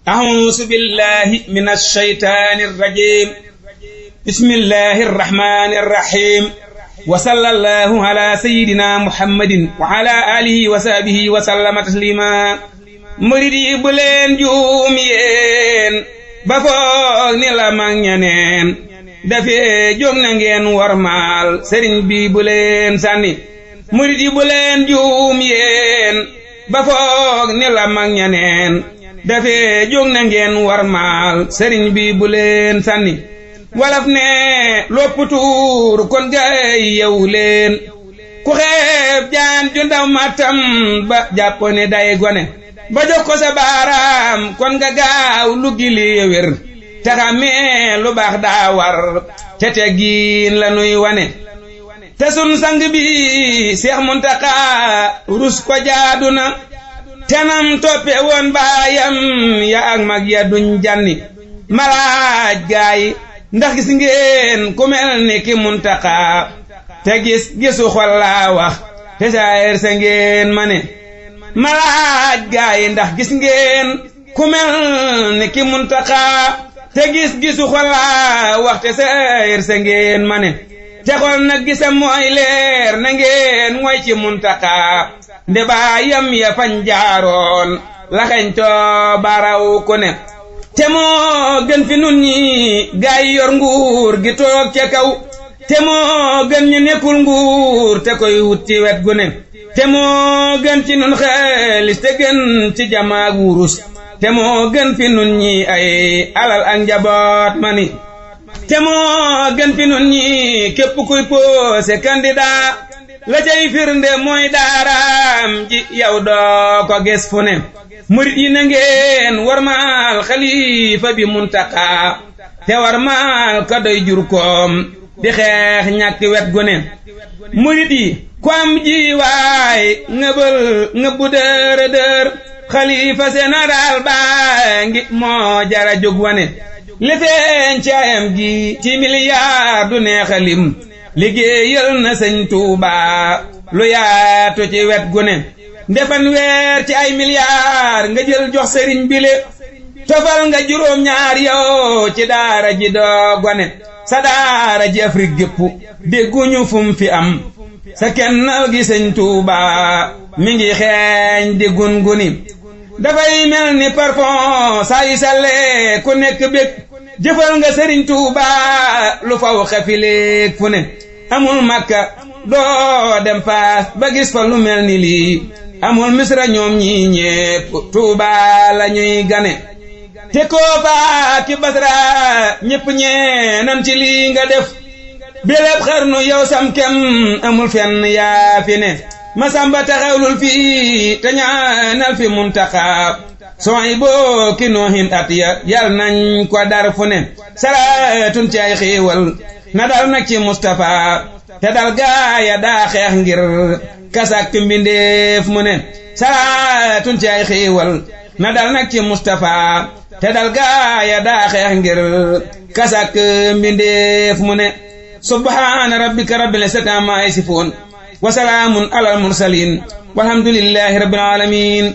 أعوذ بالله من الشيطان الرجيم بسم الله الرحمن الرحيم وصلى الله على سيدنا محمد وعلى آله وصحبه وسلم تسليما مريدي بولين جوم يين ba foog ni la mag ña neen dafee jóg na ngeen warmaal sëriñ bi bu leen sànni murid yi bu leen juum yéen ba foog ni la mag ña neen dafee jóg na ngeen warmaal sëriñ bi bu leen sànni walaf ne lopp tuur kon gay yow leen ku xeeb jaan ju ndaw matam ba jàpp ne day gone ba jox ko sa baaraam kon nga gaaw lu gili wér te xamee lu baax daa war te teggiin la nuy wane te sun sang bi Seex Muntaxa rus ko jaadu na tenam toppe woon baayam ya ak mag ya duñ janni malaaj gaay ndax gis ngeen ku mel ni ki Muntaxa te gisu xol laa wax te saayir sa ngeen ma ne malaaj gaay ndax gis ngeen ku mel ni ki Muntaxa te gisu xol laa wax te saayir sa ngeen ma ne te xol nag gisam mooy leer na ngeen mooy ci Muntaxa nde baayam ya fañ jaaroon laxañ too baraw ku ne te moo gën fi nun ñi gaay yor nguur gi toog ca kaw te moo gën ñu nekkul nguur te koy wut ci wet gu ne te moo gën ci nun xaalis te gën ci jamaag wurus te moo gën fi nun ñi ay alal ak njaboot mani te moo gën fi nun ñi képp kuy posé candidat la cay firnde mooy daaraam ji yow doo ko gis fu ne murit yi na ngeen warmaal xalifa bi Muntaxa te warmaal ka doy jur koom di xeex ñàkk wet gu ne murit yi ku am ji waay ngëbbu dër dër xalifa général baa ngi moo jara jóg wane li feeñ ci ayam gi ci miliyaar du neexalim liggéeyal na sëñ Tuuba lu yaatu ci wet gu ne ndefan weer ci ay miliyaar nga jël jox sëriñ bile tofal nga juróom ñaar yow ci daara ji doo gone sa daara ji Afrique gépp dégguñu fum fi am sa kennal gi sëñ Tuuba mi ngi xeeñ di gunguni dafay mel ni parfum saa yu salle ku nekk bég jëfal nga sëriñ Tuuba lu faw xefileeg fu ne amul Makka doo dem Faas ba gis fa lu mel ni lii amul Misra ñoom ñi ñépp Tuuba la ñuy gane te Koofa ki Basra ñépp ñee nan ci lii nga def béléb xarnu yow sam kem amul fenn yaa fi ne Masamba taxawlul fii te ñaanal fi Muntaxa sooy boo ki noohin at ya yal nañ ko dar fu ne salaatun ci ay xiiwal na dal nag ci Mustafa te dal gaaya daa xeex ngir kasak mbindeef mu ne salaatun ci ay xiiwal na dal nag ci Mustafa te dal gaaya daa xeex ngir kasak mbindeef mu ne subhaana rabbika rabbil izzati ammaa yasifuun wa salaamun alal mursaliin walhamdulillahi rabbil aalamiin